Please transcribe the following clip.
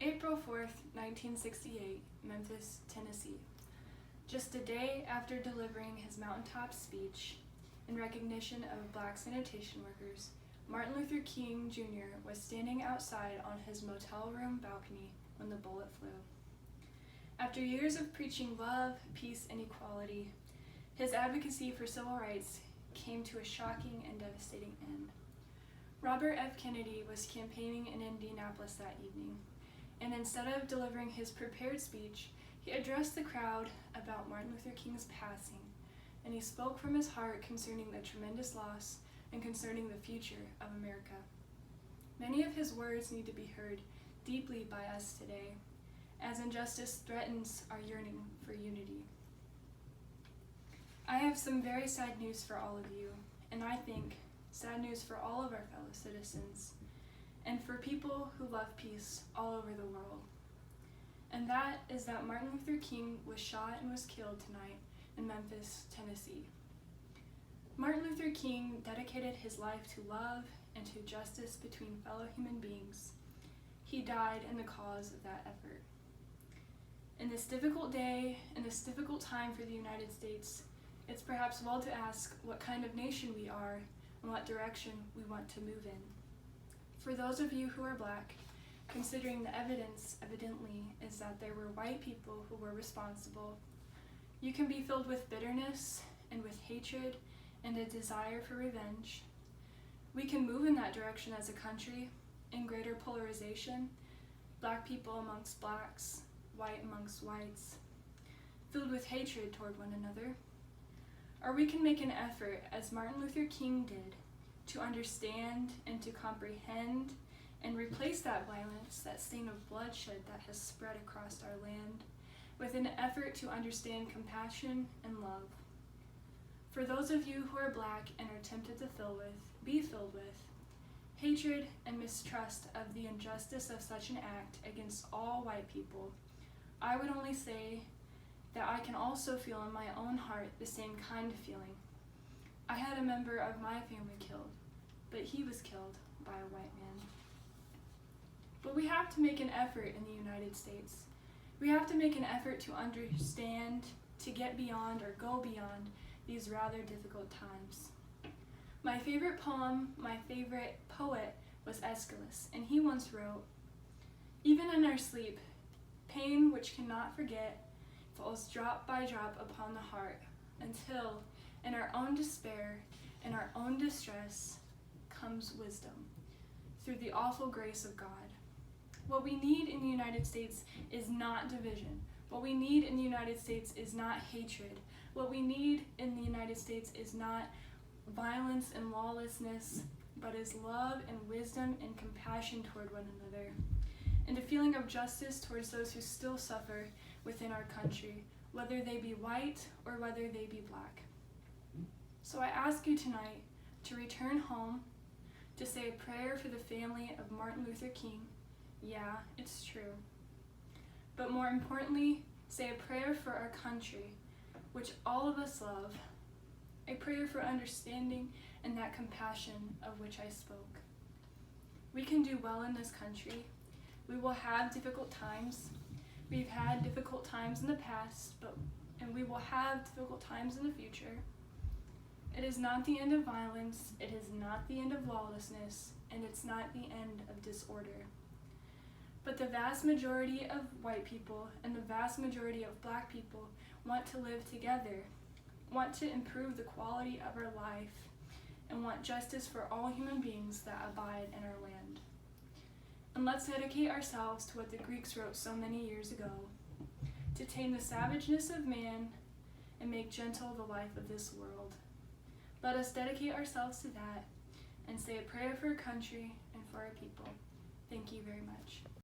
April 4th, 1968, Memphis, Tennessee. Just a day after delivering his mountaintop speech in recognition of black sanitation workers, Martin Luther King Jr. was standing outside on his motel room balcony when the bullet flew. After years of preaching love, peace, and equality, his advocacy for civil rights came to a shocking and devastating end. Robert F. Kennedy was campaigning in Indianapolis that evening, and instead of delivering his prepared speech, he addressed the crowd about Martin Luther King's passing, and he spoke from his heart concerning the tremendous loss and concerning the future of America. Many of his words need to be heard deeply by us today, as injustice threatens our yearning for unity. I have some very sad news for all of you, and I think sad news for all of our fellow citizens, and for people who love peace all over the world. And that is that Martin Luther King was shot and was killed tonight in Memphis, Tennessee. Martin Luther King dedicated his life to love and to justice between fellow human beings. He died in the cause of that effort. In this difficult day, in this difficult time for the United States, it's perhaps well to ask what kind of nation we are and what direction we want to move in. For those of you who are black, considering the evidence evidently is that there were white people who were responsible, you can be filled with bitterness and with hatred and a desire for revenge. We can move in that direction as a country, in greater polarization, black people amongst blacks, white amongst whites, filled with hatred toward one another. Or we can make an effort, as Martin Luther King did, to understand and to comprehend and replace that violence, that stain of bloodshed that has spread across our land, with an effort to understand compassion and love. For those of you who are black and are tempted to be filled with hatred and mistrust of the injustice of such an act against all white people, I would only say that I can also feel in my own heart the same kind of feeling. I had a member of my family killed, but he was killed by a white man. But we have to make an effort in the United States. We have to make an effort to understand, to get beyond or go beyond these rather difficult times. My favorite poem, my favorite poet was Aeschylus, and he once wrote, "Even in our sleep, pain which cannot forget falls drop by drop upon the heart, until in our own despair, in our own distress, comes wisdom, through the awful grace of God." What we need in the United States is not division. What we need in the United States is not hatred. What we need in the United States is not violence and lawlessness, but is love and wisdom and compassion toward one another, and a feeling of justice towards those who still suffer within our country, whether they be white or whether they be black. So I ask you tonight to return home, to say a prayer for the family of Martin Luther King. Yeah, it's true. But more importantly, say a prayer for our country, which all of us love, a prayer for understanding and that compassion of which I spoke. We can do well in this country. We will have difficult times. We've had difficult times in the past, and we will have difficult times in the future. It is not the end of violence, it is not the end of lawlessness, and it's not the end of disorder. But the vast majority of white people and the vast majority of black people want to live together, want to improve the quality of our life, and want justice for all human beings that abide in our land. And let's dedicate ourselves to what the Greeks wrote so many years ago, to tame the savageness of man and make gentle the life of this world. Let us dedicate ourselves to that and say a prayer for our country and for our people. Thank you very much.